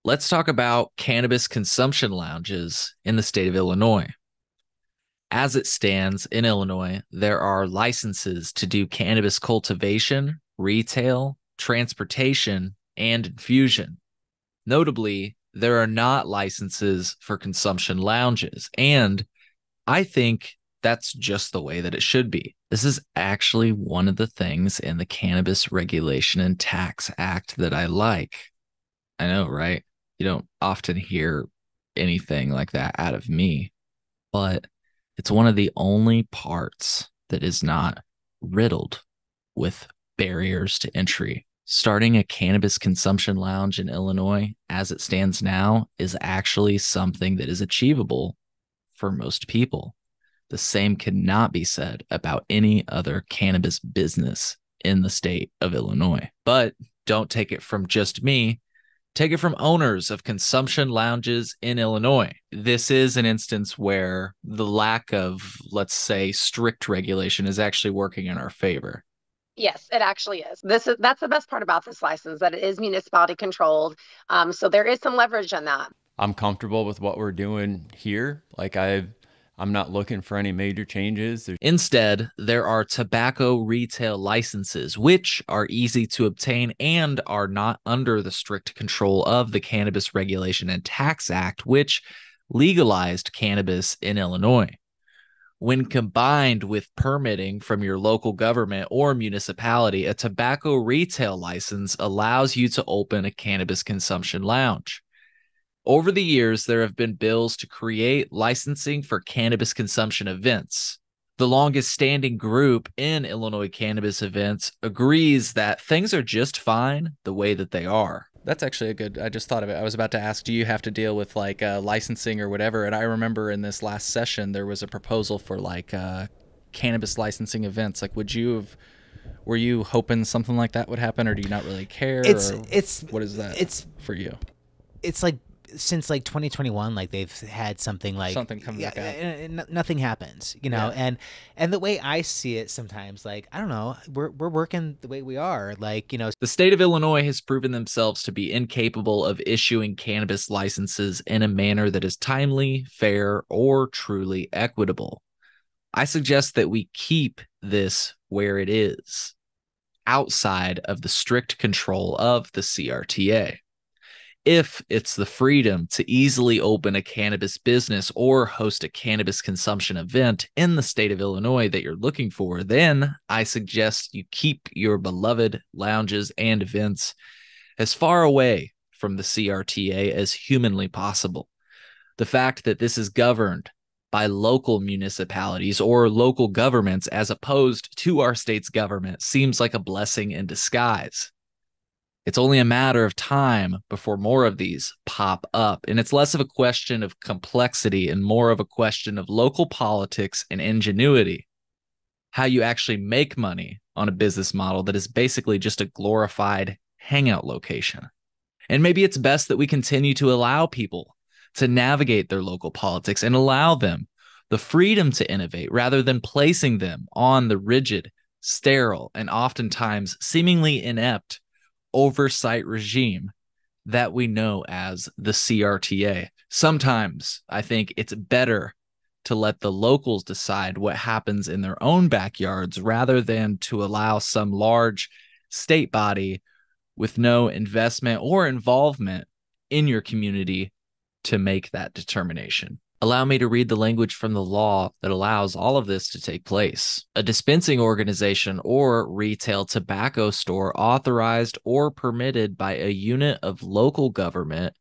Let's talk about cannabis consumption lounges in the state of Illinois. As it stands in Illinois, there are licenses to do cannabis cultivation, retail, transportation, and infusion. Notably, there are not licenses for consumption lounges, and I think that's just the way that it should be. This is actually one of the things in the Cannabis Regulation and Tax Act that I like. I know, right? You don't often hear anything like that out of me, but it's one of the only parts that is not riddled with barriers to entry. Starting a cannabis consumption lounge in Illinois, as it stands now, is actually something that is achievable for most people. The same cannot be said about any other cannabis business in the state of Illinois. But don't take it from just me. Take it from owners of consumption lounges in Illinois. This is an instance where the lack of, let's say, strict regulation is actually working in our favor. Yes, it actually is. That's the best part about this license, that it is municipality controlled. So there is some leverage on that. I'm comfortable with what we're doing here. I'm not looking for any major changes. Instead, there are tobacco retail licenses, which are easy to obtain and are not under the strict control of the Cannabis Regulation and Tax Act, which legalized cannabis in Illinois. When combined with permitting from your local government or municipality, a tobacco retail license allows you to open a cannabis consumption lounge. Over the years, there have been bills to create licensing for cannabis consumption events. The longest standing group in Illinois cannabis events agrees that things are just fine the way that they are. That's actually I just thought of it. I was about to ask, do you have to deal with licensing or whatever? And I remember in this last session, there was a proposal for cannabis licensing events. Were you hoping something like that would happen, or do you not really care? What is that for you? It's since 2021, they've had something coming back out. Nothing happens, Yeah. and the way I see it sometimes, I don't know, we're working the way we are, The state of Illinois has proven themselves to be incapable of issuing cannabis licenses in a manner that is timely, fair, or truly equitable. I suggest that we keep this where it is, outside of the strict control of the CRTA. If it's the freedom to easily open a cannabis business or host a cannabis consumption event in the state of Illinois that you're looking for, then I suggest you keep your beloved lounges and events as far away from the CRTA as humanly possible. The fact that this is governed by local municipalities or local governments as opposed to our state's government seems like a blessing in disguise. It's only a matter of time before more of these pop up, and it's less of a question of complexity and more of a question of local politics and ingenuity. How you actually make money on a business model that is basically just a glorified hangout location. And maybe it's best that we continue to allow people to navigate their local politics and allow them the freedom to innovate rather than placing them on the rigid, sterile, and oftentimes seemingly inept oversight regime that we know as the CRTA. Sometimes I think it's better to let the locals decide what happens in their own backyards rather than to allow some large state body with no investment or involvement in your community to make that determination. Allow me to read the language from the law that allows all of this to take place. A dispensing organization or retail tobacco store authorized or permitted by a unit of local government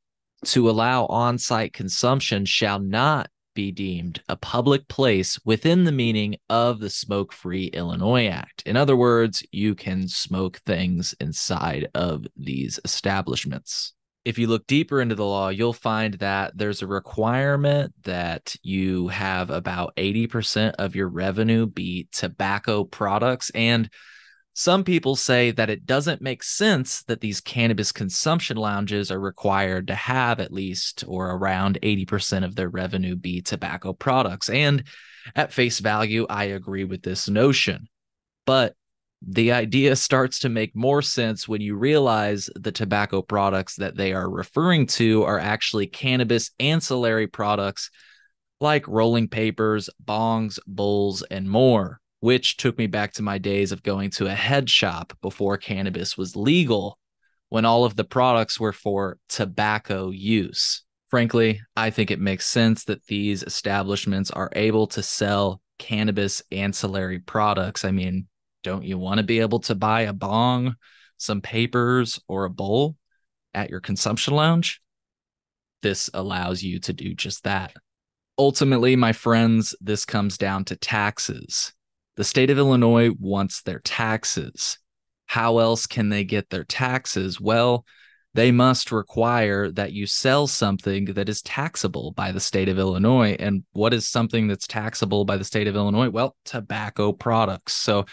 to allow on-site consumption shall not be deemed a public place within the meaning of the Smoke-Free Illinois Act. In other words, you can smoke things inside of these establishments. If you look deeper into the law, you'll find that there's a requirement that you have about 80% of your revenue be tobacco products. And some people say that it doesn't make sense that these cannabis consumption lounges are required to have at least or around 80% of their revenue be tobacco products. And at face value, I agree with this notion. But The idea starts to make more sense when you realize the tobacco products that they are referring to are actually cannabis ancillary products like rolling papers, bongs, bowls, and more, which took me back to my days of going to a head shop before cannabis was legal, when all of the products were for tobacco use. Frankly, I think it makes sense that these establishments are able to sell cannabis ancillary products. I mean, don't you want to be able to buy a bong, some papers, or a bowl at your consumption lounge? This allows you to do just that. Ultimately, my friends, this comes down to taxes. The state of Illinois wants their taxes. How else can they get their taxes? Well, they must require that you sell something that is taxable by the state of Illinois. And what is something that's taxable by the state of Illinois? Well, tobacco products. So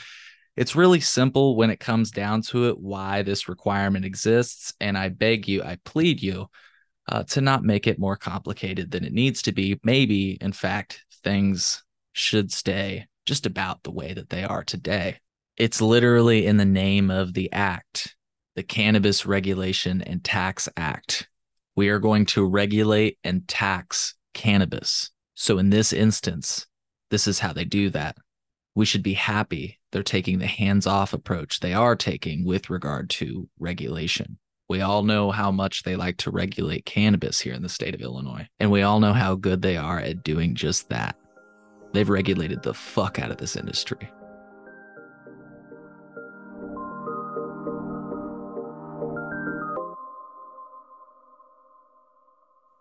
it's really simple when it comes down to it why this requirement exists. And I beg you, I plead you, to not make it more complicated than it needs to be. Maybe, in fact, things should stay just about the way that they are today. It's literally in the name of the act, the Cannabis Regulation and Tax Act. We are going to regulate and tax cannabis. So in this instance, this is how they do that. We should be happy they're taking the hands-off approach they are taking with regard to regulation. We all know how much they like to regulate cannabis here in the state of Illinois, and we all know how good they are at doing just that. They've regulated the fuck out of this industry.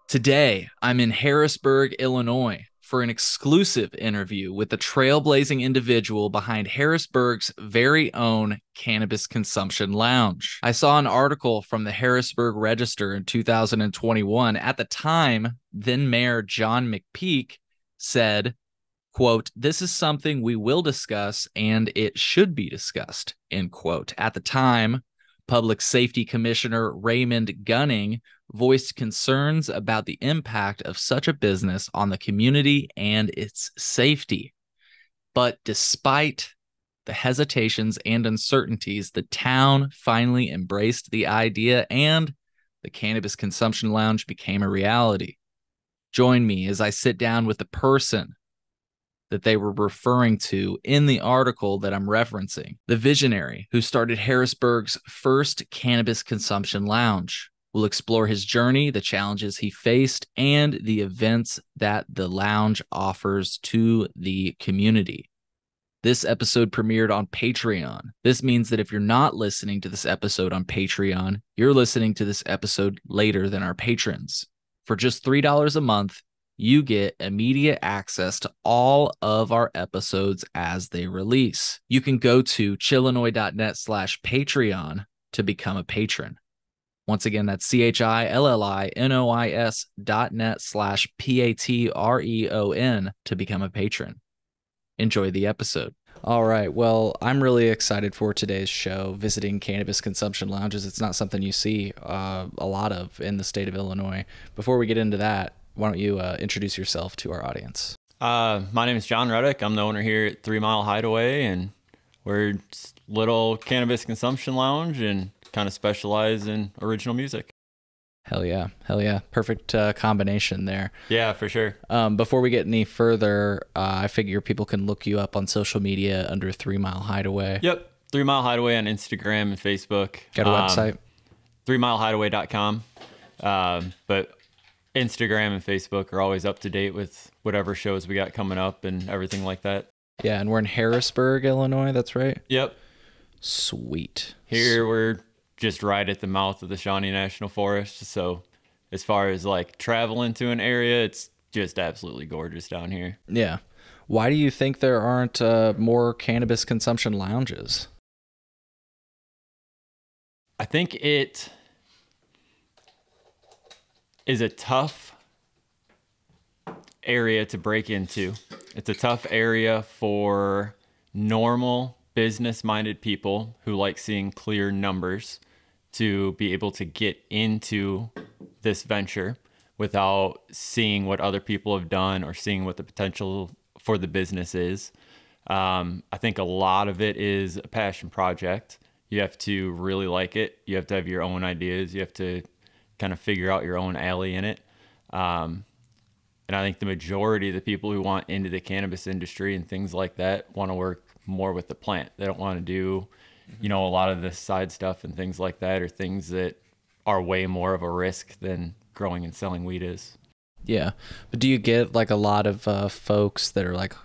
Today, I'm in Harrisburg, Illinois, for an exclusive interview with the trailblazing individual behind Harrisburg's very own cannabis consumption lounge. I saw an article from the Harrisburg Register in 2021. At the time, then Mayor John McPeak said, quote, "This is something we will discuss and it should be discussed," end quote. At the time, Public Safety Commissioner Raymond Gunning voiced concerns about the impact of such a business on the community and its safety. But despite the hesitations and uncertainties, the town finally embraced the idea and the Cannabis Consumption Lounge became a reality. Join me as I sit down with the person that they were referring to in the article that I'm referencing, the visionary who started Harrisburg's first cannabis consumption lounge. We'll explore his journey, the challenges he faced, and the events that the lounge offers to the community. This episode premiered on Patreon. This means that if you're not listening to this episode on Patreon, you're listening to this episode later than our patrons. For just $3 a month, you get immediate access to all of our episodes as they release. You can go to chillinois.net/Patreon to become a patron. Once again, that's chillinois.net/Patreon to become a patron. Enjoy the episode. All right. Well, I'm really excited for today's show, visiting cannabis consumption lounges. It's not something you see a lot of in the state of Illinois. Before we get into that, why don't you introduce yourself to our audience? My name is John Ruddick. I'm the owner here at 3 Mile Hideaway, and we're just a little cannabis consumption lounge and kind of specialize in original music. Hell yeah. Hell yeah. Perfect combination there. Yeah, for sure. Before we get any further, I figure people can look you up on social media under 3 Mile Hideaway. Yep. 3 Mile Hideaway on Instagram and Facebook. Got a website? 3milehideaway.com. But Instagram and Facebook are always up to date with whatever shows we got coming up and everything like that. Yeah, and we're in Harrisburg, Illinois. That's right? Yep. Sweet. Here we're just right at the mouth of the Shawnee National Forest. So as far as like traveling to an area, it's just absolutely gorgeous down here. Yeah. Why do you think there aren't more cannabis consumption lounges? I think it is a tough area to break into. It's a tough area for normal business-minded people who like seeing clear numbers to be able to get into this venture without seeing what other people have done or seeing what the potential for the business is. I think a lot of it is a passion project. You have to really like it. You have to have your own ideas. You have to kind of figure out your own alley in it. And I think the majority of the people who want into the cannabis industry and things like that want to work more with the plant. They don't want to do, a lot of the side stuff and things like that, or things that are way more of a risk than growing and selling weed is. Yeah. But do you get like a lot of folks that are like,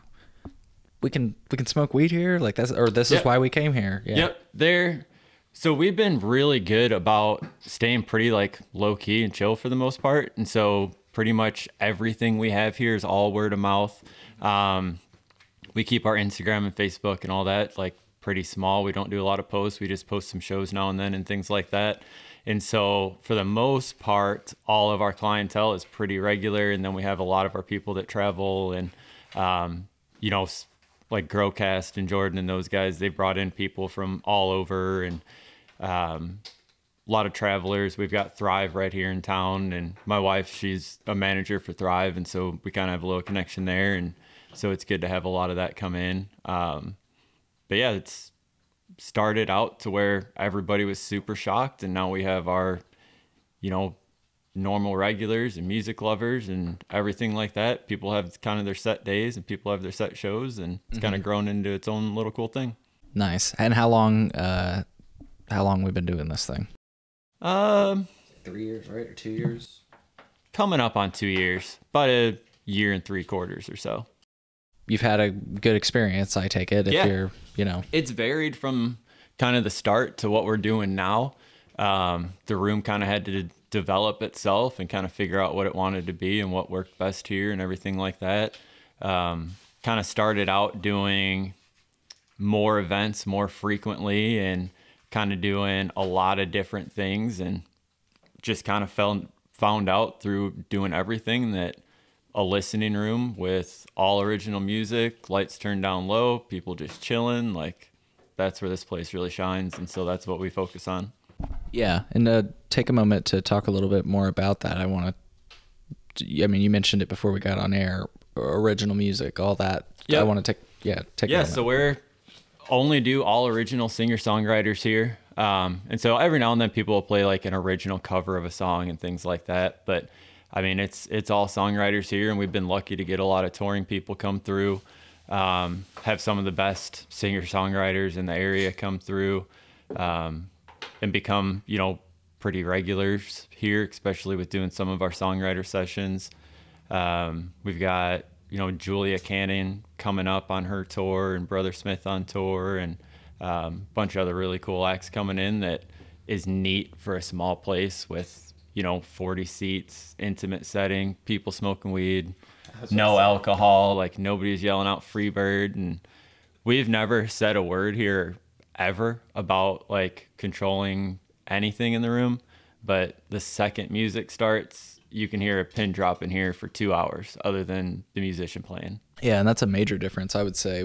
we can smoke weed here? Like this is why we came here. Yeah. Yep. So we've been really good about staying pretty like low key and chill for the most part. And so pretty much everything we have here is all word of mouth. We keep our Instagram and Facebook and all that like pretty small. We don't do a lot of posts. We just post some shows now and then and things like that. And so for the most part, all of our clientele is pretty regular. And then we have a lot of our people that travel and, like Growcast and Jordan and those guys, they brought in people from all over, and a lot of travelers. We've got Thrive right here in town, and my wife, she's a manager for Thrive, and so we kind of have a little connection there, and so it's good to have a lot of that come in. But yeah, it's started out to where everybody was super shocked, and now we have our, normal regulars and music lovers and everything like that. People have kind of their set days and people have their set shows, and it's kind of grown into its own little cool thing. Nice. And how long we've been doing this thing? 3 years, right? Or 2 years? Coming up on 2 years, about 1.75 years or so. You've had a good experience, I take it, if you're, It's varied from kind of the start to what we're doing now. The room kind of had to develop itself and kind of figure out what it wanted to be and what worked best here and everything like that. Kind of started out doing more events more frequently and kind of doing a lot of different things, and just kind of found out through doing everything that a listening room with all original music, lights turned down low, people just chilling, like that's where this place really shines. And so that's what we focus on. Yeah, and take a moment to talk a little bit more about that. You mentioned it before we got on air, original music, all that. Yep. I want to take a moment. So we're only do all original singer-songwriters here. And so every now and then people will play like an original cover of a song and things like that. But it's all songwriters here, and we've been lucky to get a lot of touring people come through, have some of the best singer-songwriters in the area come through, and become, pretty regulars here, especially with doing some of our songwriter sessions. We've got, Julia Cannon coming up on her tour, and Brother Smith on tour, and a bunch of other really cool acts coming in that is neat for a small place with, 40 seats, intimate setting, people smoking weed, no alcohol, like nobody's yelling out Freebird. And we've never said a word here ever about like controlling anything in the room, but the second music starts, you can hear a pin drop in here for 2 hours other than the musician playing. Yeah, and that's a major difference, I would say,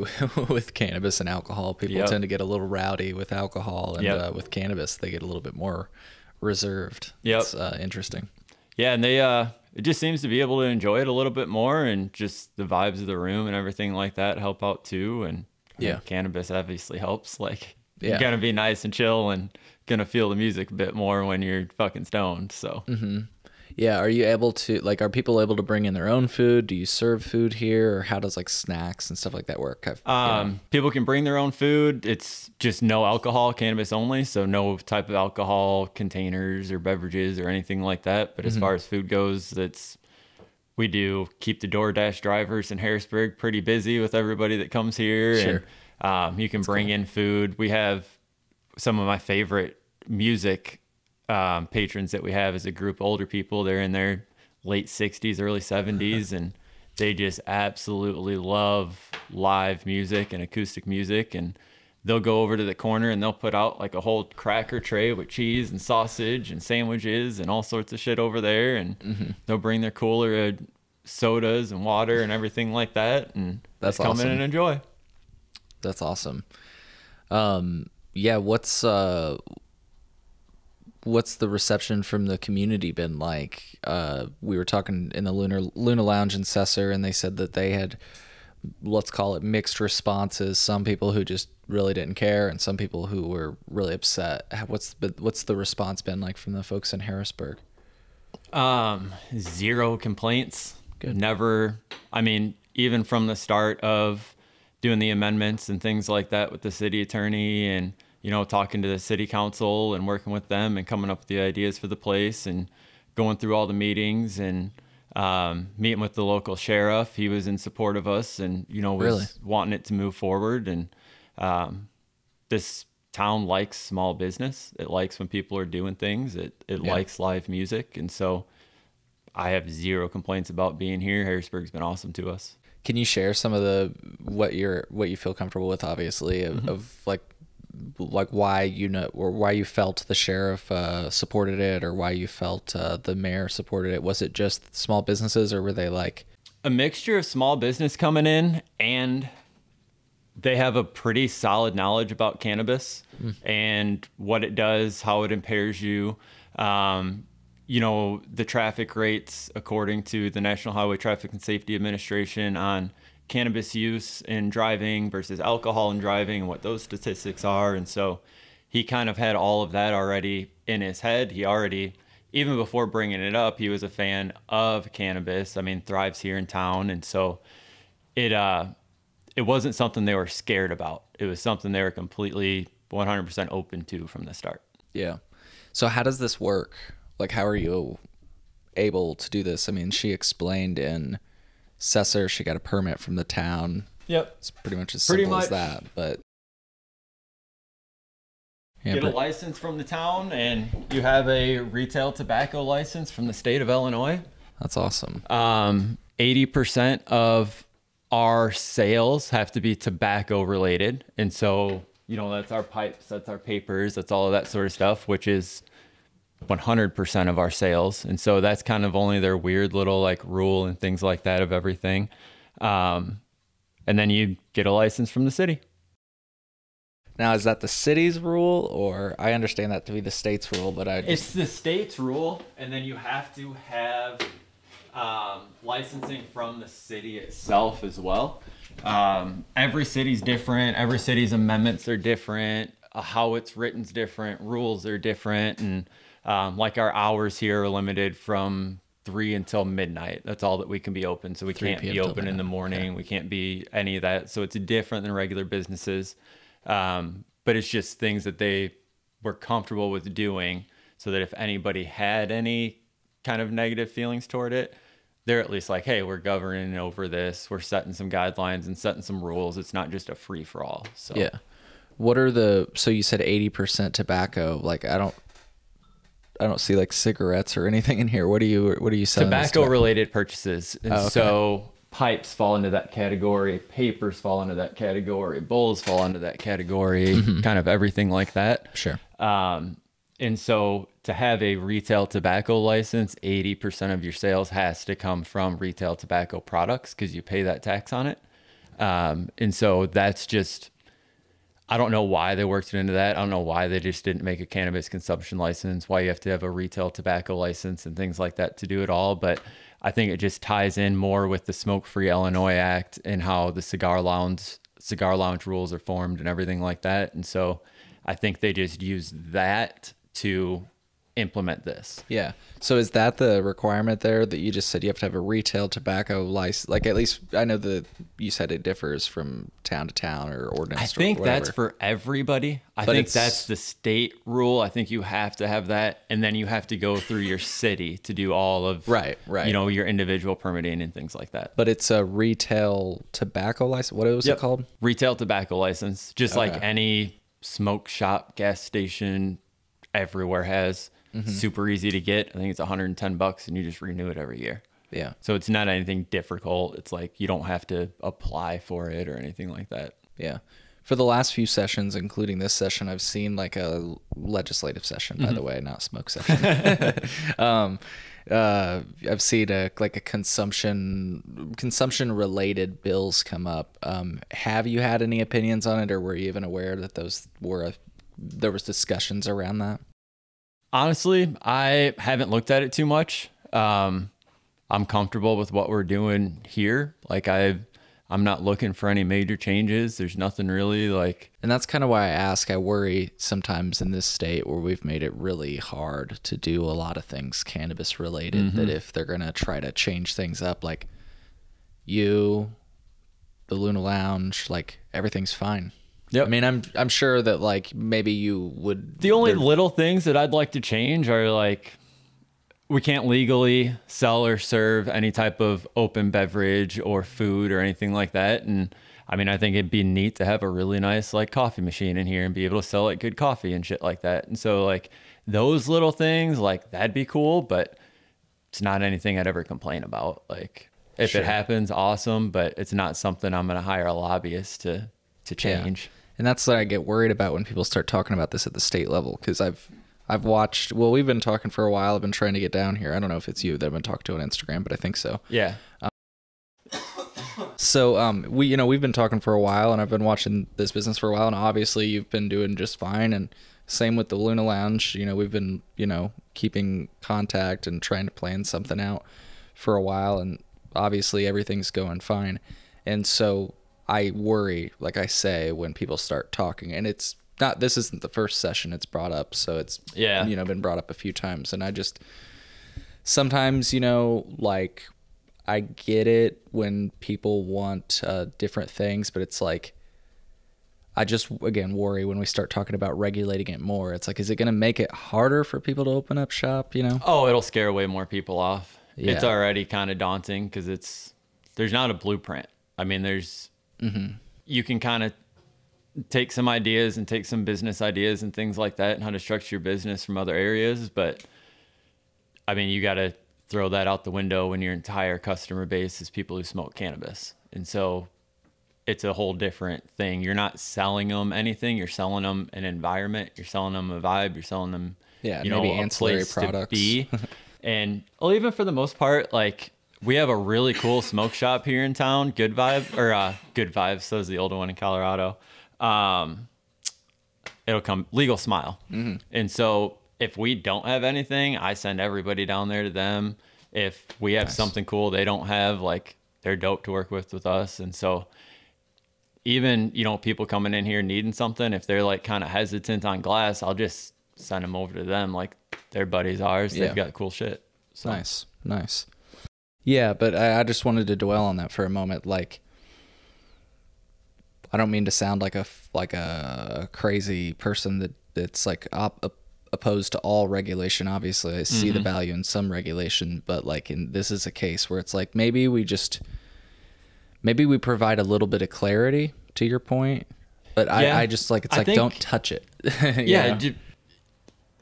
with cannabis and alcohol. People tend to get a little rowdy with alcohol, and with cannabis, they get a little bit more reserved. It's interesting. Yeah, and they it just seems to be able to enjoy it a little bit more, and just the vibes of the room and everything like that help out too. And cannabis obviously helps. Like you're gonna be nice and chill and gonna feel the music a bit more when you're fucking stoned. So Yeah, are you able to, like, are people able to bring in their own food? Do you serve food here, or how does like snacks and stuff like that work? People can bring their own food. It's just no alcohol, cannabis only, so no type of alcohol containers or beverages or anything like that. But as far as food goes, we do keep the DoorDash drivers in Harrisburg pretty busy with everybody that comes here. Sure. And you can bring in food. We have some of my favorite music patrons that we have as a group of older people. They're in their late 60s, early 70s, and they just absolutely love live music and acoustic music. And they'll go over to the corner and they'll put out like a whole cracker tray with cheese and sausage and sandwiches and all sorts of shit over there. And they'll bring their cooler of sodas and water and everything like that, and that's come awesome. in and enjoy. That's awesome. What's the reception from the community been like? We were talking in the Luna Lounge in Cesar, and they said that they had let's call it mixed responses. Some people who just really didn't care, and some people who were really upset. What's the response been like from the folks in Harrisburg? Zero complaints. Good. Never. I mean, even from the start of doing the amendments and things like that with the city attorney, and talking to the city council and working with them and coming up with the ideas for the place and going through all the meetings and meeting with the local sheriff. He was in support of us and was Really? wanting it to move forward. And this town likes small business. It likes when people are doing things. It likes live music. And so I have zero complaints about being here. Harrisburg's been awesome to us. Can you share some of what you feel comfortable with, obviously, of like why why you felt the sheriff supported it, or why you felt the mayor supported it? Was it just small businesses, or were they like a mixture of small business coming in, and they have a pretty solid knowledge about cannabis and what it does, how it impairs you. The traffic rates according to the National Highway Traffic and Safety Administration on cannabis use in driving versus alcohol in driving, and what those statistics are. And so he kind of had all of that already in his head. He already, even before bringing it up, he was a fan of cannabis. I mean, thrives here in town. And so it wasn't something they were scared about. It was something they were completely 100% open to from the start. Yeah. So how does this work? Like, how are you able to do this? I mean, she explained in Cesar, she got a permit from the town. Yep. It's pretty much as simple as that, but yeah, get a license from the town, and you have a retail tobacco license from the state of Illinois. That's awesome. 80% of our sales have to be tobacco related. And so, that's our pipes, that's our papers, that's all of that sort of stuff, which is 100% of our sales. And so that's kind of only their weird little like rule and things like that of everything. And then you get a license from the city. Now, is that the city's rule, or I understand that to be the state's rule, but it's the state's rule. And then you have to have licensing from the city itself as well. Every city's different. Every city's amendments are different. How it's written's different. Rules are different. And like our hours here are limited from 3 until midnight. That's all that we can be open. So we can't be open in the morning. Okay. We can't be any of that. So it's different than regular businesses. But it's just things that they were comfortable with doing, so that if anybody had any kind of negative feelings toward it, they're at least like, hey, we're governing over this. We're setting some guidelines and setting some rules. It's not just a free for all. So yeah. So you said 80% tobacco. Like, I don't see like cigarettes or anything in here. What are you selling? Tobacco related purchases. And so pipes fall into that category, papers fall into that category, bowls fall into that category, kind of everything like that. Sure. And so to have a retail tobacco license, 80% of your sales has to come from retail tobacco products, because you pay that tax on it. And so that's just, I don't know why they worked it into that. I don't know why they just didn't make a cannabis consumption license, why you have to have a retail tobacco license and things like that to do it all. But I think it just ties in more with the Smoke-Free Illinois Act and how the cigar lounge rules are formed and everything like that. And so I think they just use that to implement this. Yeah. So is that the requirement there, that you just said you have to have a retail tobacco license? Like, at least I know that you said it differs from town to town or ordinance. I think that's for everybody. I think that's the state rule. I think you have to have that, and then you have to go through your city to do all of right. Your individual permitting and things like that. But it's a retail tobacco license. What was it called? Retail tobacco license, just like any smoke shop, gas station, everywhere has. Super easy to get. I think it's $110 and you just renew it every year. Yeah. So it's not anything difficult. It's like you don't have to apply for it or anything like that. Yeah. For the last few sessions, including this session, I've seen like a legislative session, by the way, not smoke session. I've seen a consumption related bills come up. Have you had any opinions on it, or were you even aware that there was discussions around that? Honestly, I haven't looked at it too much. I'm comfortable with what we're doing here. Like I I'm not looking for any major changes. There's nothing really like. And that's kind of why I ask. I worry sometimes in this state where we've made it really hard to do a lot of things cannabis related, that if they're going to try to change things up, like you, the Luna Lounge, like everything's fine. Yep. I mean, I'm sure that like maybe you would. The only little things that I'd like to change are like, we can't legally sell or serve any type of open beverage or food or anything like that. And I mean, I think it'd be neat to have a really nice like coffee machine in here and be able to sell like good coffee and shit like that. And so like those little things, like that'd be cool, but it's not anything I'd ever complain about. Like if it happens, awesome, but it's not something I'm going to hire a lobbyist to change. Yeah. And that's what I get worried about when people start talking about this at the state level. Cause I've watched, well, we've been talking for a while. I've been trying to get down here. I don't know if it's you that I've been talking to on Instagram, but I think so. Yeah. We've been talking for a while, and I've been watching this business for a while, and obviously you've been doing just fine. And same with the Luna Lounge. We've been, keeping contact and trying to plan something out for a while, and obviously everything's going fine. And so I worry, like I say, when people start talking, and it's not, this isn't the first session it's brought up, so it's been brought up a few times, and I just sometimes like I get it when people want different things, but it's like I just again worry when we start talking about regulating it more. It's like, is it going to make it harder for people to open up shop? Oh, it'll scare way more people off. Yeah. It's already kind of daunting because there's not a blueprint. I mean, you can kind of take some ideas and take some business ideas and things like that and how to structure your business from other areas. But I mean, you got to throw that out the window when your entire customer base is people who smoke cannabis. And so it's a whole different thing. You're not selling them anything. You're selling them an environment. You're selling them a vibe. You're selling them, maybe ancillary products. To be. And even for the most part, like we have a really cool smoke shop here in town. Good Vibes. So is the older one in Colorado. It'll come Legal Smile. And so if we don't have anything, I send everybody down there to them. If we have something cool they don't have, like they're dope to work with us. And so even, people coming in here needing something, if they're like kind of hesitant on glass, I'll just send them over to them. Like they're buddies ours. They've got cool shit. So. Nice. Yeah. But I just wanted to dwell on that for a moment. Like, I don't mean to sound like a crazy person that's like opposed to all regulation. Obviously, I see the value in some regulation, but like this is a case where it's like maybe we provide a little bit of clarity to your point, but I just like I think, don't touch it.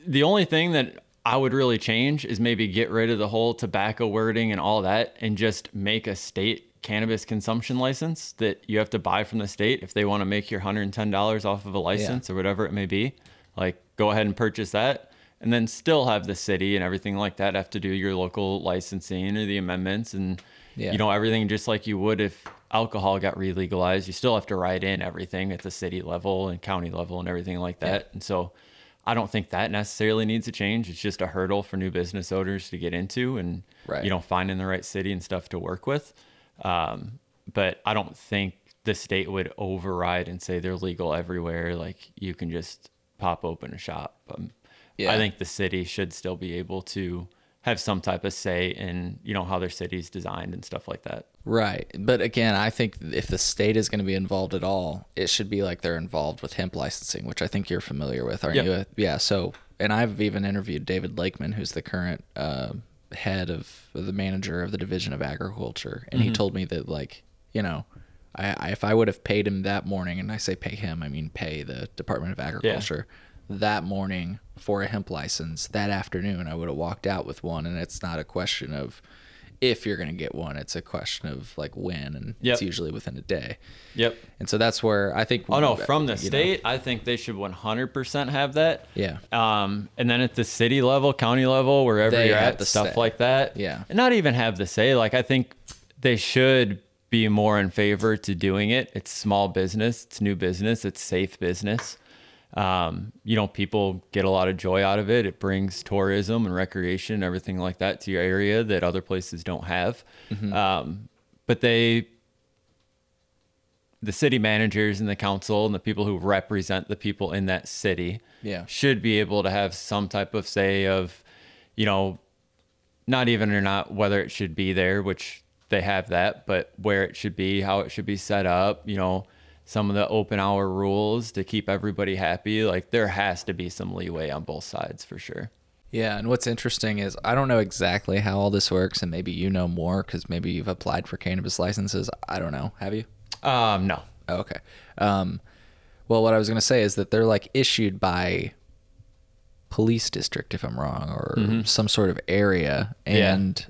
The only thing that I would really change is maybe get rid of the whole tobacco wording and all that, and just make a state cannabis consumption license that you have to buy from the state if they want to make your $110 off of a license or whatever it may be. Like, go ahead and purchase that, and then still have the city and everything like that have to do your local licensing or the amendments and everything, just like you would if alcohol got re-legalized. You still have to write in everything at the city level and county level and everything like that. And so I don't think that necessarily needs to change. It's just a hurdle for new business owners to get into and finding the right city and stuff to work with. But I don't think the state would override and say they're legal everywhere. Like you can just pop open a shop. I think the city should still be able to have some type of say in, how their city's designed and stuff like that. Right. But again, I think if the state is going to be involved at all, it should be like they're involved with hemp licensing, which I think you're familiar with, aren't you? Yeah. So, and I've even interviewed David Lakeman, who's the current, head of the manager of the Division of Agriculture, and he told me that, like, if I would have paid him that morning, and I say pay him, I mean pay the Department of Agriculture that morning for a hemp license, that afternoon I would have walked out with one. And it's not a question of if you're going to get one, it's a question of like when, and it's usually within a day. And so that's where I think from the state, I think they should 100% have that. And then at the city level, county level, wherever you're at, stuff like that, and not even have the say. Like I think they should be more in favor to doing it. It's small business, it's new business, it's safe business. People get a lot of joy out of it. It brings tourism and recreation, everything like that to your area that other places don't have. But they the city managers and the council and the people who represent the people in that city should be able to have some type of say of, you know, not even or not whether it should be there, which they have that, but where it should be, how it should be set up, you know, some of the open hour rules to keep everybody happy. Like there has to be some leeway on both sides for sure. Yeah, and what's interesting is I don't know exactly how all this works, and maybe you know more because maybe you've applied for cannabis licenses. I don't know. Have you? No. Oh, okay. Well, what I was going to say is that they're like issued by police district, if I'm wrong, or some sort of area, and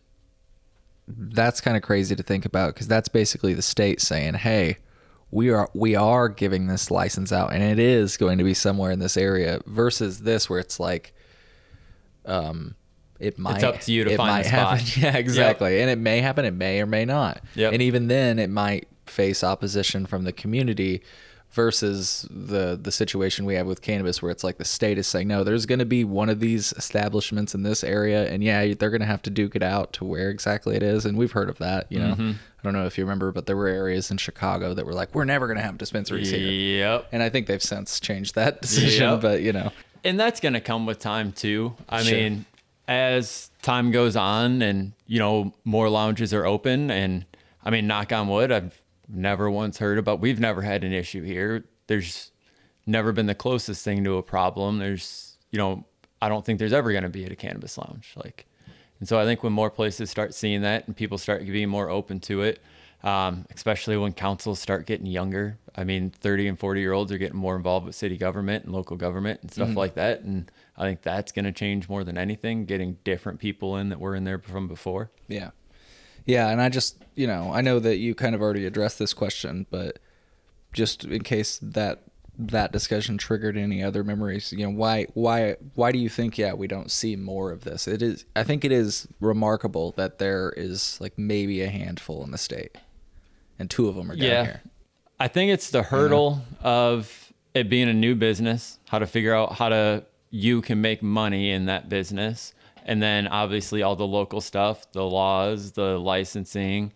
that's kind of crazy to think about because that's basically the state saying, "Hey, we are giving this license out, and it is going to be somewhere in this area." Versus this, where it's like. It might. It's up to you to find the spot. Happen. Yeah, exactly. Yep. And it may happen. It may or may not. Yep. And even then, it might face opposition from the community. Versus the situation we have with cannabis, where it's like the state is saying, no, there's going to be one of these establishments in this area, and yeah, they're going to have to duke it out to where exactly it is. And we've heard of that. You know, I don't know if you remember, but there were areas in Chicago that were like, we're never going to have dispensaries here. Yep. And I think they've since changed that decision. But you know. And that's going to come with time too. I mean, as time goes on and, you know, more lounges are open and I mean, knock on wood, I've never once heard about, we've never had an issue here. There's never been the closest thing to a problem. There's, you know, I don't think there's ever going to be at a cannabis lounge. Like, and so I think when more places start seeing that and people start being more open to it, especially when councils start getting younger. I mean, 30 and 40-year-olds are getting more involved with city government and local government and stuff like that. And I think that's going to change more than anything, getting different people in that were in there from before. Yeah. Yeah. And I just, you know, I know that you kind of already addressed this question, but just in case that discussion triggered any other memories, you know, why do you think, we don't see more of this? I think it is remarkable that there is like maybe a handful in the state and 2 of them are down here. I think it's the hurdle of it being a new business, how to figure out how you can make money in that business. And then obviously all the local stuff, the laws, the licensing,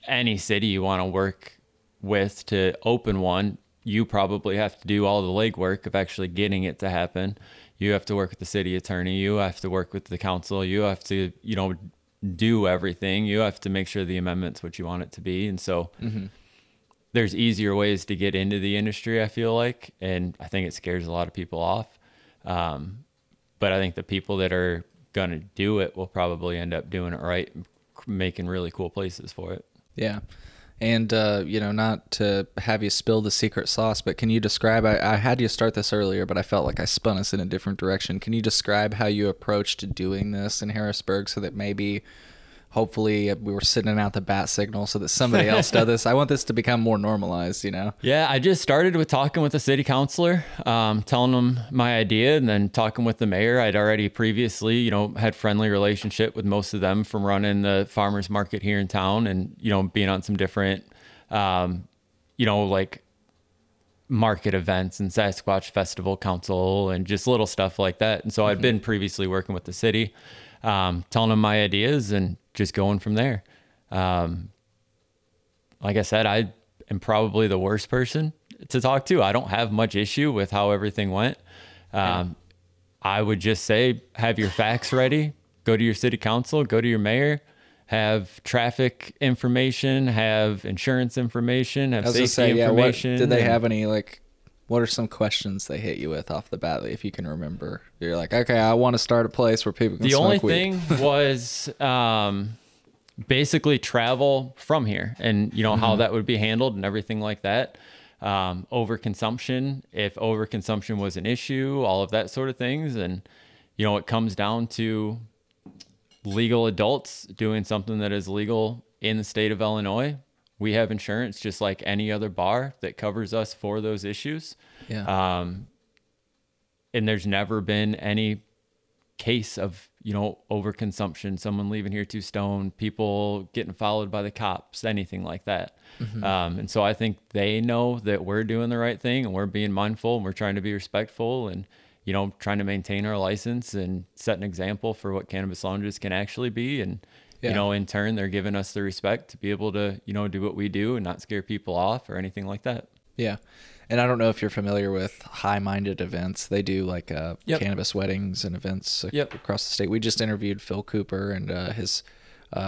any city you want to work with to open one, you probably have to do all the legwork of actually getting it to happen. You have to work with the city attorney. You have to work with the council. You have to, you know, do everything. You have to make sure the amendment's what you want it to be. And so there's easier ways to get into the industry, I feel like. And I think it scares a lot of people off. But I think the people that are going to do it will probably end up doing it right, making really cool places for it. Yeah. And, you know, not to have you spill the secret sauce, but can you describe, I had you start this earlier, but I felt like I spun us in a different direction. Can you describe how you approached doing this in Harrisburg so that maybe, hopefully, we were sending out the bat signal so that somebody else does this? I want this to become more normalized, you know? Yeah, I just started with talking with the city councilor, telling them my idea, and then talking with the mayor. I'd already previously, you know, had friendly relationship with most of them from running the farmers market here in town and, you know, being on some different, you know, like market events and Sasquatch Festival Council and just little stuff like that. And so I'd been previously working with the city, telling them my ideas and just going from there. Like I said, I am probably the worst person to talk to. I don't have much issue with how everything went. I would just say, have your facts ready, go to your city council, go to your mayor, have traffic information, have insurance information, have safety information. Did they have any, like, what are some questions they hit you with off the bat, if you can remember? You're like, okay, I want to start a place where people can smoke weed. The only thing was basically travel from here and, you know, how that would be handled and everything like that. Overconsumption, if overconsumption was an issue, all of that sort of things. And, you know, it comes down to legal adults doing something that is legal in the state of Illinois. We have insurance just like any other bar that covers us for those issues. Yeah. And there's never been any case of, you know, overconsumption, someone leaving here too stoned, people getting followed by the cops, anything like that. And so I think they know that we're doing the right thing and we're being mindful and we're trying to be respectful and, you know, trying to maintain our license and set an example for what cannabis lounges can actually be. And, you know, in turn, they're giving us the respect to be able to, you know, do what we do and not scare people off or anything like that. Yeah. And I don't know if you're familiar with High-Minded Events. They do like cannabis weddings and events across the state. We just interviewed Phil Cooper and his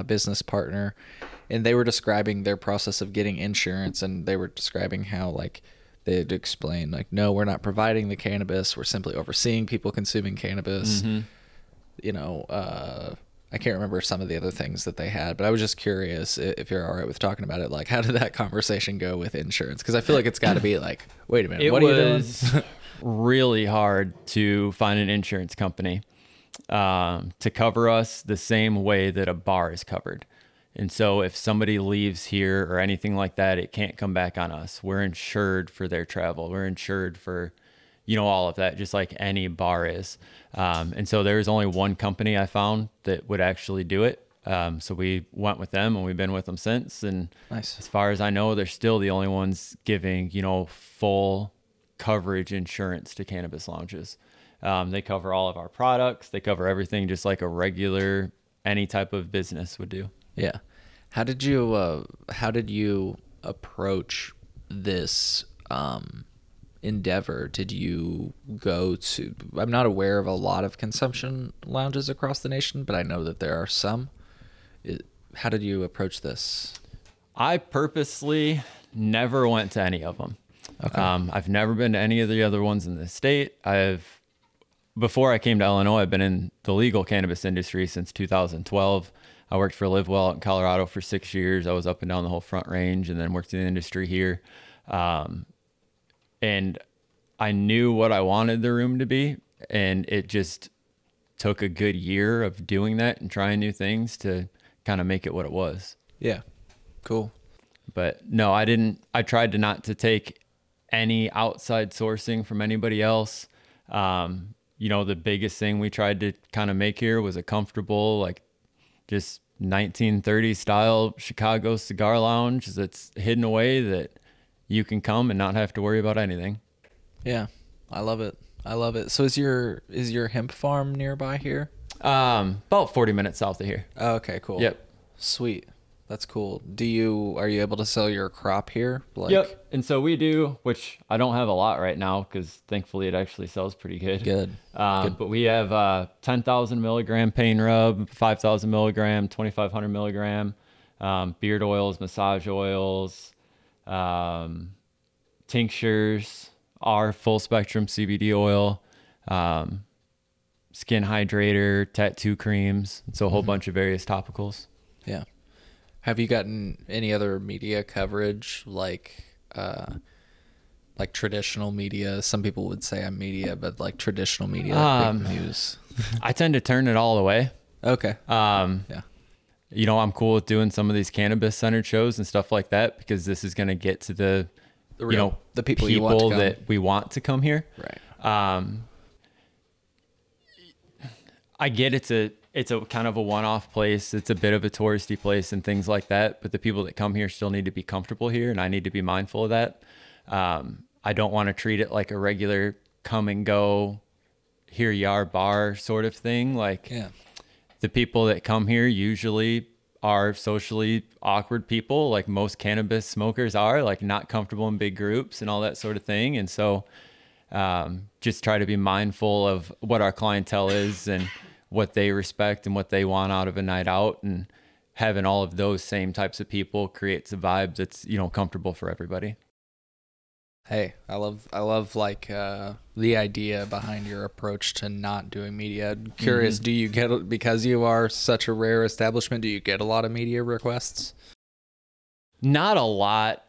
business partner, and they were describing their process of getting insurance, and they were describing how like they'd explain like, no, we're not providing the cannabis. We're simply overseeing people consuming cannabis. You know, I can't remember some of the other things that they had, but I was just curious if you're all right with talking about it. Like, how did that conversation go with insurance? Because I feel like it's got to be like, wait a minute, what are you doing? It was really hard to find an insurance company to cover us the same way that a bar is covered. And so if somebody leaves here or anything like that, it can't come back on us. We're insured for their travel. We're insured for, you know, all of that, just like any bar is. And so there's only one company I found that would actually do it. So we went with them and we've been with them since. And as far as I know, they're still the only ones giving, you know, full coverage insurance to cannabis lounges. They cover all of our products. They cover everything just like a regular, any type of business would do. Yeah. How did you approach this endeavor? Did you go to, I'm not aware of a lot of consumption lounges across the nation, but I know that there are some. How did you approach this? I purposely never went to any of them. Okay. I've never been to any of the other ones in the state. Before I came to Illinois, I've been in the legal cannabis industry since 2012. I worked for LiveWell in Colorado for 6 years. I was up and down the whole Front Range and then worked in the industry here. And I knew what I wanted the room to be. And it just took a good year of doing that and trying new things to kind of make it what it was. Yeah. Cool. But no, I didn't. I tried to not to take any outside sourcing from anybody else. You know, the biggest thing we tried to kind of make here was a comfortable, like, just 1930s style Chicago cigar lounge that's hidden away that you can come and not have to worry about anything. Yeah, I love it. I love it. So is your hemp farm nearby here? About 40 minutes south of here. Oh, okay, cool. Yep. Sweet. That's cool. Are you able to sell your crop here? Yep. And so we do, which I don't have a lot right now because thankfully it actually sells pretty good. Good. But we have 10,000 milligram pain rub, 5,000 milligram, 2,500 milligram, beard oils, massage oils, tinctures, our full spectrum CBD oil, skin hydrator, tattoo creams. So a whole bunch of various topicals. Yeah. Have you gotten any other media coverage, like traditional media? Some people would say I'm media, but like traditional media, like big news. I tend to turn it all away. Okay. Yeah. You know, I'm cool with doing some of these cannabis centered shows and stuff like that because this is going to get to the people you want to come. That we want to come here. Right. I get it's a kind of a one-off place. It's a bit of a touristy place and things like that. But the people that come here still need to be comfortable here, and I need to be mindful of that. I don't want to treat it like a regular come and go, here you are bar sort of thing. Like, yeah. The people that come here usually are socially awkward people, like most cannabis smokers are, like not comfortable in big groups and all that sort of thing. And so just try to be mindful of what our clientele is and what they respect and what they want out of a night out, and having all of those same types of people creates a vibe that's, you know, comfortable for everybody. Hey, I love like the idea behind your approach to not doing media. I'm curious, do you get, because you are such a rare establishment, do you get a lot of media requests? Not a lot.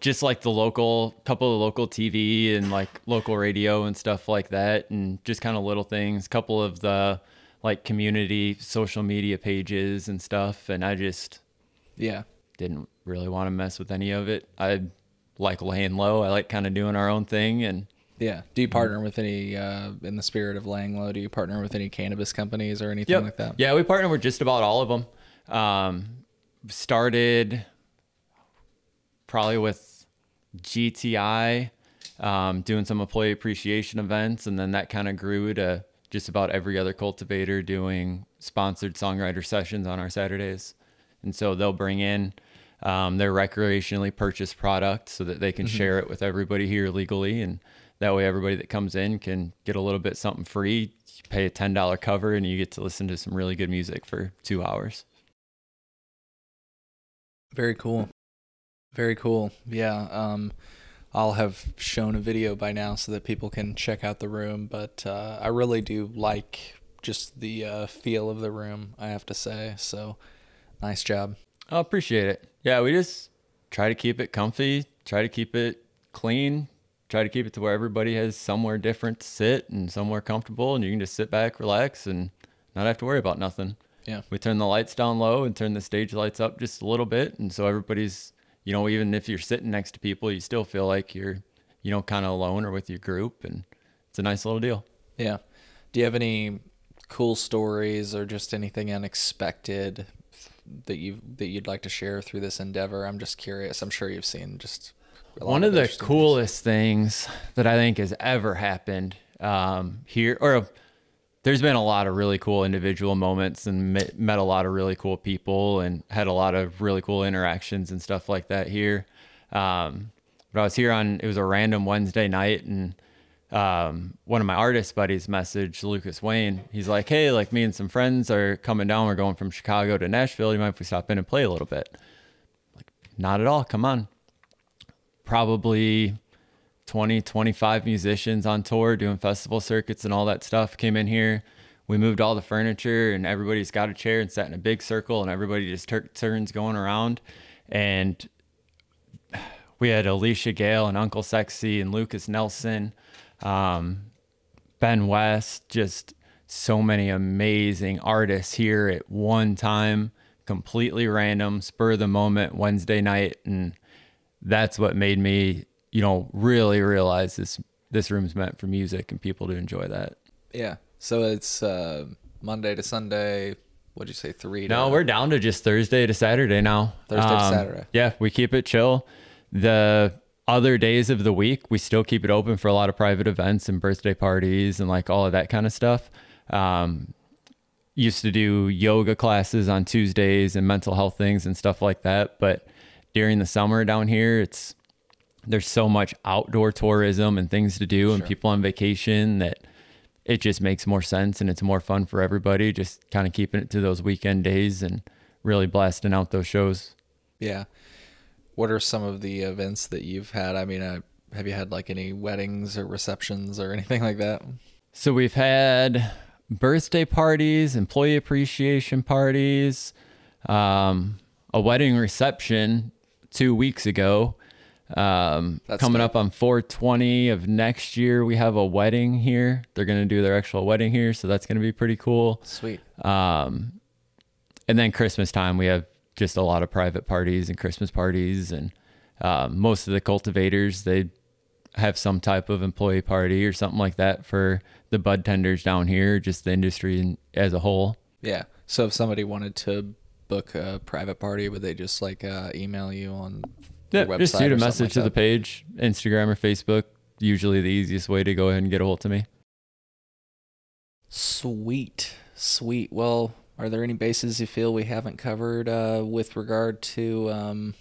Just like couple of local TV and like local radio and stuff like that, and just kind of little things, couple of the like community social media pages and stuff, and I just didn't really want to mess with any of it. I like laying low. I like kind of doing our own thing. And yeah, do you partner with any in the spirit of laying low, do you partner with any cannabis companies or anything like that? Yeah, we partner with just about all of them. Started probably with GTI, doing some employee appreciation events, and then that kind of grew to just about every other cultivator doing sponsored songwriter sessions on our Saturdays. And so they'll bring in their recreationally purchased product so that they can share it with everybody here legally. And that way everybody that comes in can get a little bit something free. You pay a $10 cover and you get to listen to some really good music for 2 hours. Very cool. Very cool. Yeah. I'll have shown a video by now so that people can check out the room, but I really do like just the feel of the room, I have to say. So nice job. I appreciate it. Yeah, we just try to keep it comfy, try to keep it clean, try to keep it to where everybody has somewhere different to sit and somewhere comfortable, and you can just sit back, relax, and not have to worry about nothing. Yeah. We turn the lights down low and turn the stage lights up just a little bit, and so everybody's, you know, even if you're sitting next to people, you still feel like you're, you know, kind of alone or with your group, and it's a nice little deal. Yeah. Do you have any cool stories or just anything unexpected that you'd like to share through this endeavor? I'm just curious. I'm sure you've seen just one of the coolest things that I think has ever happened here, or there's been a lot of really cool individual moments and met a lot of really cool people and had a lot of really cool interactions and stuff like that here. But I was here it was a random Wednesday night, and one of my artist buddies messaged Lucas Wayne. He's like, hey, like me and some friends are coming down. We're going from Chicago to Nashville. You mind if we stop in and play a little bit? Like, not at all. Come on. Probably 20, 25 musicians on tour doing festival circuits and all that stuff came in here. We moved all the furniture and everybody's got a chair and sat in a big circle and everybody just turns going around. And we had Alicia Gale and Uncle Sexy and Lucas Nelson, Ben West, just so many amazing artists here at one time, completely random, spur of the moment Wednesday night. And that's what made me, you know, really realize this room's meant for music and people to enjoy that. Yeah. So it's Monday to Sunday. What'd you say? 3 to... No, we're down to just Thursday to Saturday now. Thursday to Saturday. Yeah, we keep it chill. The other days of the week, we still keep it open for a lot of private events and birthday parties and like all of that kind of stuff. Used to do yoga classes on Tuesdays and mental health things and stuff like that. But during the summer down here, there's so much outdoor tourism and things to do and people on vacation that it just makes more sense and it's more fun for everybody, just kind of keeping it to those weekend days and really blasting out those shows. Yeah. What are some of the events that you've had? I mean, have you had like any weddings or receptions or anything like that? So we've had birthday parties, employee appreciation parties, a wedding reception 2 weeks ago. Coming up on 4/20 of next year, we have a wedding here. They're going to do their actual wedding here, so that's going to be pretty cool. Sweet. And then Christmas time, we have just a lot of private parties and Christmas parties, and most of the cultivators, they have some type of employee party or something like that for the bud tenders down here, just the industry as a whole. Yeah. So if somebody wanted to book a private party, would they just like email you on your website? Just shoot a message like to the page, Instagram or Facebook. Usually the easiest way to go ahead and get a hold of me. Sweet. Well, are there any bases you feel we haven't covered with regard to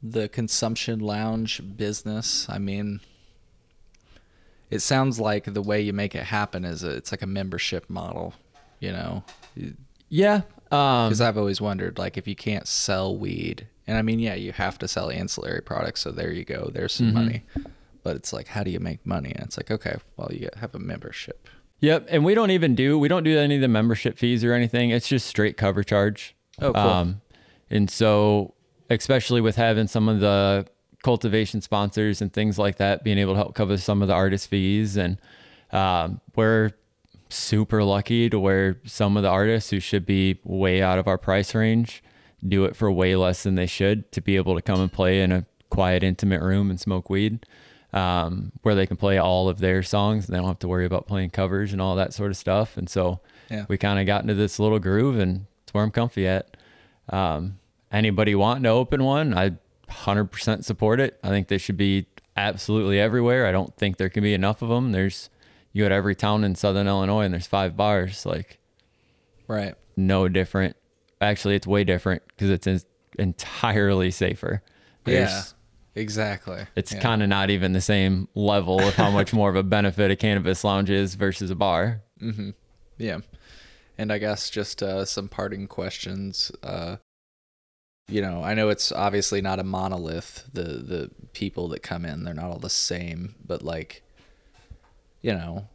the consumption lounge business? I mean, it sounds like the way you make it happen is it's like a membership model, you know? Yeah. Because I've always wondered, like, if you can't sell weed, and I mean, yeah, you have to sell ancillary products, so there you go, there's some money. But it's like, how do you make money? And it's like, okay, well, you have a membership. Yep, and we don't do any of the membership fees or anything. It's just straight cover charge. Oh, cool. And so, especially with having some of the cultivation sponsors and things like that, being able to help cover some of the artist fees, and we're super lucky to where some of the artists who should be way out of our price range do it for way less than they should to be able to come and play in a quiet, intimate room and smoke weed. Where they can play all of their songs and they don't have to worry about playing covers and all that sort of stuff. And so we kind of got into this little groove, and it's where I'm comfy at. Anybody wanting to open one, I 100% support it. I think they should be absolutely everywhere. I don't think there can be enough of them. There's, you go to every town in Southern Illinois and there's 5 bars. Like, Right. no different. Actually, it's way different because it's entirely safer. There's, exactly. It's kind of not even the same level of how much more of a benefit a cannabis lounge is versus a bar. Mm-hmm. Yeah. And I guess just some parting questions. You know, I know it's obviously not a monolith, the people that come in, they're not all the same, but like, you know,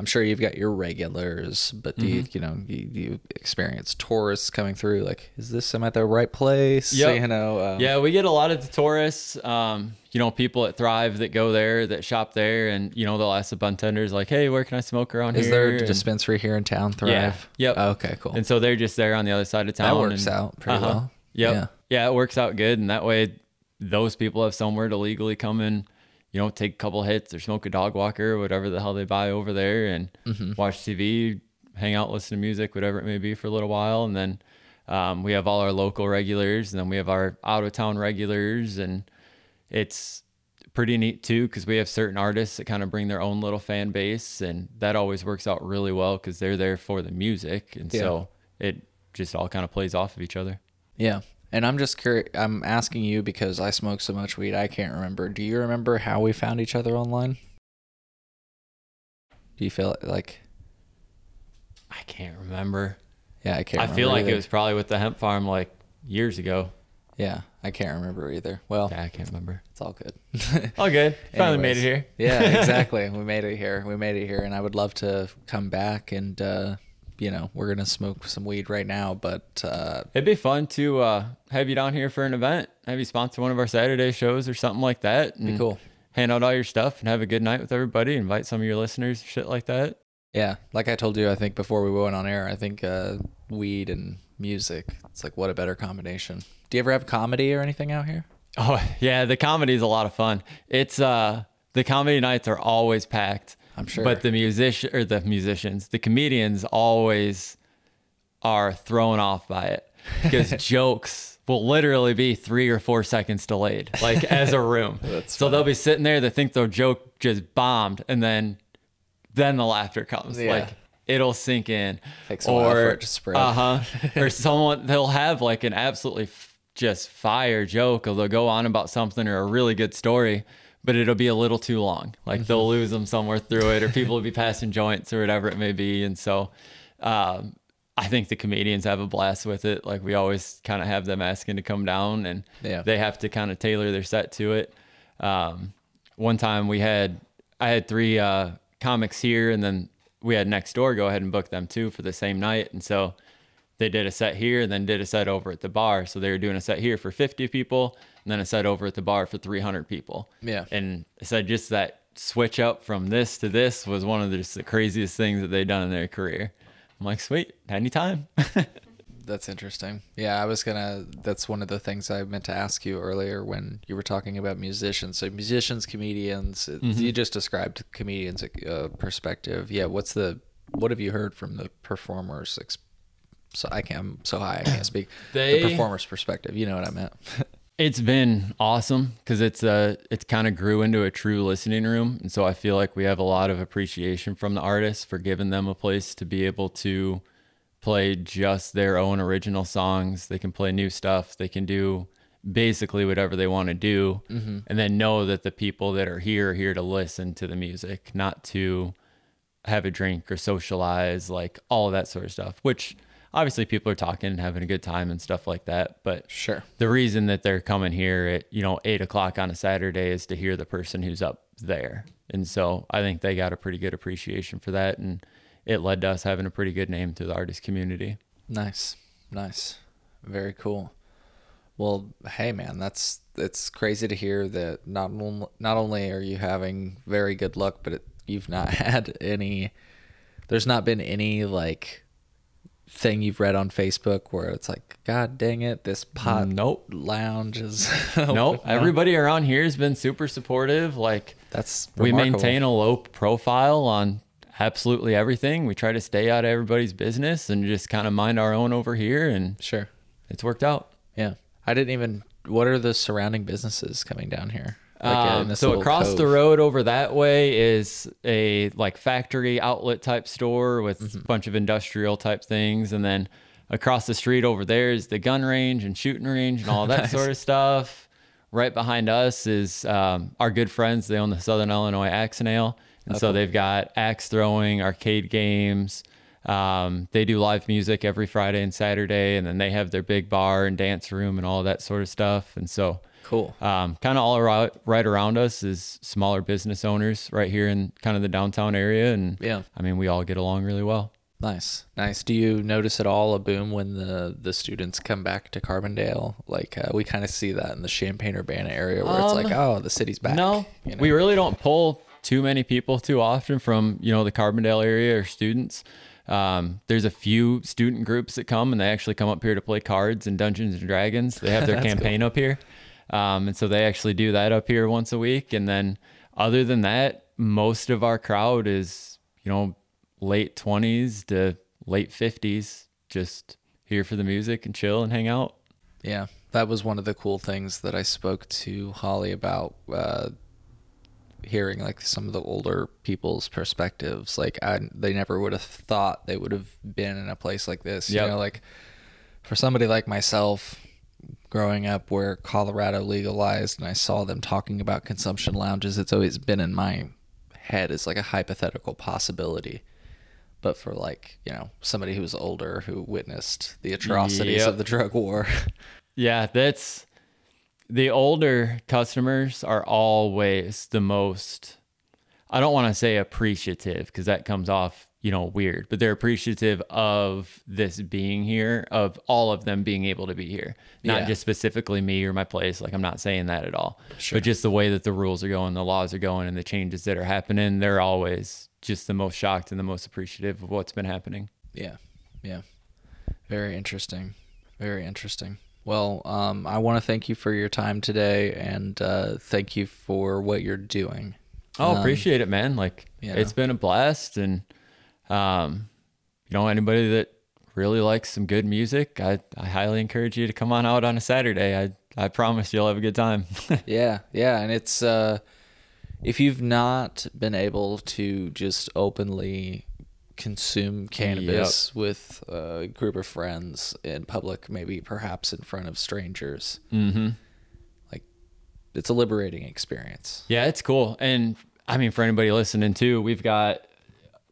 I'm sure you've got your regulars, but do you experience tourists coming through? Like, am I at the right place? Yep. You know, yeah, we get a lot of the tourists, you know, people at Thrive that go there, that shop there, and, you know, they'll ask the bartenders like, hey, where can I smoke around here? Is there a dispensary here in town, Thrive? Yeah. Yep. Oh, okay, cool. And so they're just there on the other side of town. That works out pretty well. Yep. Yeah, it works out good. And that way those people have somewhere to legally come and, you know, take a couple hits or smoke a dog walker or whatever the hell they buy over there and watch TV, hang out, listen to music, whatever it may be for a little while. And then we have all our local regulars, and then we have our out of town regulars. And it's pretty neat too, because we have certain artists that kind of bring their own little fan base, and that always works out really well because they're there for the music. And so it just all kind of plays off of each other. Yeah. And I'm just curious, I'm asking you because I smoke so much weed, I can't remember. Do you remember how we found each other online? Do you feel like... I can't remember. Yeah, I can't remember. I feel like either. it was probably with the hemp farm like years ago. Yeah, I can't remember either. Well, Yeah, I can't remember. it's all good. All good. Finally Anyways. made it here. Yeah, exactly. We made it here. And I would love to come back and, you know, we're going to smoke some weed right now, but... It'd be fun to have you down here for an event, have you sponsor one of our Saturday shows or something like that. And be cool. hand out all your stuff and have a good night with everybody. Invite some of your listeners, shit like that. Yeah, like I told you, I think before we went on air, I think weed and music, it's like, what a better combination. Do you ever have comedy or anything out here? Oh, yeah, the comedy is a lot of fun. It's the comedy nights are always packed. I'm sure. But the comedians always are thrown off by it because jokes will literally be 3 or 4 seconds delayed, like as a room. So funny. they'll be sitting there, they think their joke just bombed, and then the laughter comes. Yeah. Like it'll sink in. Takes a while for it to spread. Or someone, they'll have like an absolutely just fire joke, or they'll go on about something or a really good story, but it'll be a little too long. Like they'll lose them somewhere through it, or people will be passing joints or whatever it may be. And so I think the comedians have a blast with it. Like we always kind of have them asking to come down, and they have to kind of tailor their set to it. One time I had 3 comics here, and then we had next door go ahead and book them too for the same night. And so they did a set here and then did a set over at the bar. So they were doing a set here for 50 people and then a set over at the bar for 300 people. Yeah. And I said just that switch up from this to this was one of the craziest things that they've done in their career. I'm like, sweet, anytime. That's interesting. Yeah, that's one of the things I meant to ask you earlier when you were talking about musicians. So musicians, comedians, you just described comedians' perspective. Yeah, what have you heard from the performers? I'm so high I can't speak. The performer's perspective, you know what I meant. It's been awesome because it's kind of grew into a true listening room. And so I feel like we have a lot of appreciation from the artists for giving them a place to be able to play just their own original songs. They can play new stuff. They can do basically whatever they want to do, and then know that the people that are here to listen to the music, not to have a drink or socialize, like all of that sort of stuff, which obviously people are talking and having a good time and stuff like that. But sure, the reason that they're coming here at 8:00 on a Saturday is to hear the person who's up there. And so I think they got a pretty good appreciation for that, and it led to us having a pretty good name to the artist community. Nice. Very cool. Well, hey man, it's crazy to hear that not only are you having very good luck, but you've not had there's not been any like thing you've read on Facebook where it's like, God dang it, this pot lounge is nope. Everybody around here has been super supportive. Like that's we remarkable. maintain a low profile on absolutely everything. We try to stay out of everybody's business and just kind of mind our own over here, and sure, it's worked out. Yeah. What are the surrounding businesses coming down here? So across the road over that way is a like factory outlet type store with a bunch of industrial type things. And then across the street over there is the gun range and shooting range and all that sort of stuff. Right behind us is our good friends. They own the Southern Illinois Axe and Ale. And so they've got axe throwing, arcade games. They do live music every Friday and Saturday. And then they have their big bar and dance room and all that sort of stuff. And so cool. Kind of all right around us is smaller business owners right here in kind of the downtown area. And yeah, I mean, we all get along really well. Nice. Do you notice at all a boom when the students come back to Carbondale? Like we kind of see that in the Champaign-Urbana area where it's like, oh, the city's back. No, you know? We really don't pull too many people too often from, you know, the Carbondale area or students. There's a few student groups that come and they actually come up here to play cards and Dungeons and Dragons. They have their campaign up here. And so they actually do that up here once a week. And then other than that, most of our crowd is, you know, late 20s to late 50s, just here for the music and chill and hang out. Yeah, that was one of the cool things that I spoke to Holly about, hearing like some of the older people's perspectives. Like they never would have thought they would have been in a place like this. You know, like for somebody like myself growing up where Colorado legalized and I saw them talking about consumption lounges, it's always been in my head as like a hypothetical possibility. But for like, you know, somebody who's older who witnessed the atrocities of the drug war. Yeah, that's the older customers are always the most, I don't want to say appreciative because that comes off, you know, weird, but they're appreciative of this being here, of all of them being able to be here. Not just specifically me or my place. Like I'm not saying that at all, but just the way that the rules are going, the laws are going and the changes that are happening, they're always just the most shocked and the most appreciative of what's been happening. Yeah. Yeah. Very interesting. Very interesting. Well, I want to thank you for your time today and thank you for what you're doing. Oh, appreciate it, man. Like it's been a blast. And, you know, anybody that really likes some good music, I highly encourage you to come on out on a Saturday. I promise you'll have a good time. Yeah. And it's, if you've not been able to just openly consume cannabis with a group of friends in public, maybe perhaps in front of strangers, like it's a liberating experience. Yeah, it's cool. And I mean, for anybody listening too, we've got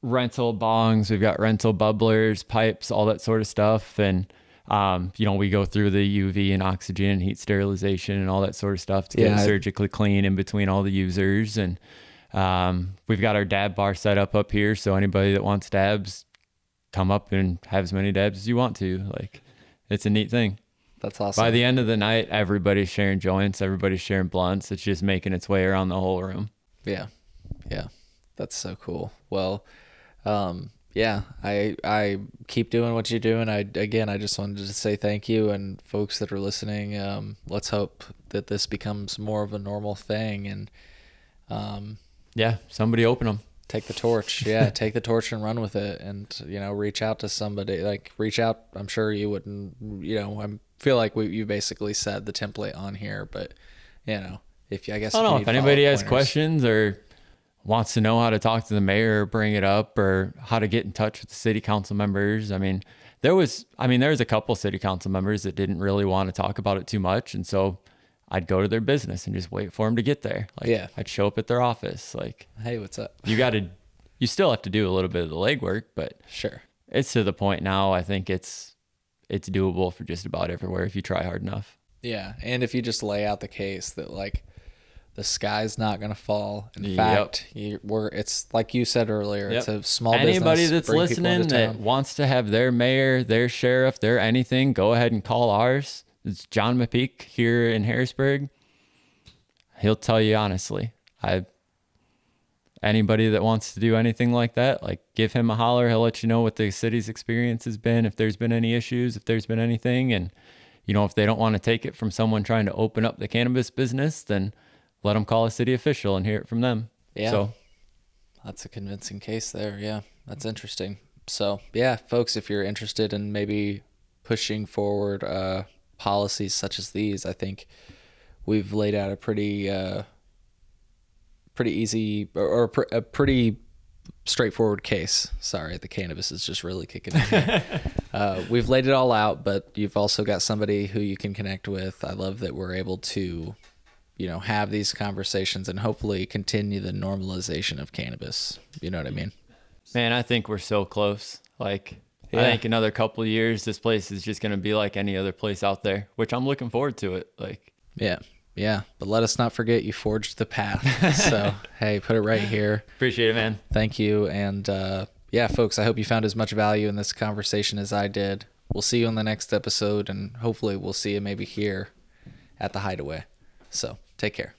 rental bongs, we've got rental bubblers, pipes, all that sort of stuff. And you know, we go through the UV and oxygen, heat sterilization and all that sort of stuff to get it surgically clean in between all the users. And we've got our dab bar set up here. So anybody that wants dabs, come up and have as many dabs as you want to. Like, it's a neat thing. That's awesome. By the end of the night, everybody's sharing joints, everybody's sharing blunts. It's just making its way around the whole room. Yeah. That's so cool. Well, yeah, I keep doing what you're doing. I just wanted to say thank you, and folks that are listening, let's hope that this becomes more of a normal thing. And somebody open them. Take the torch. Yeah, take the torch and run with it. And, you know, reach out to somebody. Like, reach out. I'm sure you wouldn't, you know, I feel like you basically said the template on here, but, you know, if anybody has questions or wants to know how to talk to the mayor or bring it up or how to get in touch with the city council members. I mean, there was a couple city council members that didn't really want to talk about it too much. And so I'd go to their business and just wait for them to get there. Like, I'd show up at their office. Like, hey, what's up? You still have to do a little bit of the legwork, but sure. It's to the point now. I think it's doable for just about everywhere if you try hard enough. Yeah. And if you just lay out the case that like, the sky's not going to fall. In fact, it's like you said earlier, it's a small business. Anybody that's listening that wants to have their mayor, their sheriff, their anything, go ahead and call ours. It's John McPeak here in Harrisburg. He'll tell you honestly. Anybody that wants to do anything like that, like give him a holler. He'll let you know what the city's experience has been, if there's been any issues, if there's been anything. And, you know, if they don't want to take it from someone trying to open up the cannabis business, then let them call a city official and hear it from them. Yeah. So that's a convincing case there. Yeah. That's interesting. So yeah, folks, if you're interested in maybe pushing forward policies such as these, I think we've laid out a pretty pretty easy or a pretty straightforward case. Sorry, the cannabis is just really kicking in. We've laid it all out, but you've also got somebody who you can connect with. I love that we're able to, have these conversations and hopefully continue the normalization of cannabis. You know what I mean? Man, I think we're so close. Like, Yeah. I think another couple of years, this place is just going to be like any other place out there, which I'm looking forward to it. Like, Yeah. But let us not forget you forged the path. So, hey, put it right here. appreciate it, man. Thank you. And yeah, folks, I hope you found as much value in this conversation as I did. We'll see you on the next episode, and hopefully we'll see you maybe here at the Hideaway. So take care.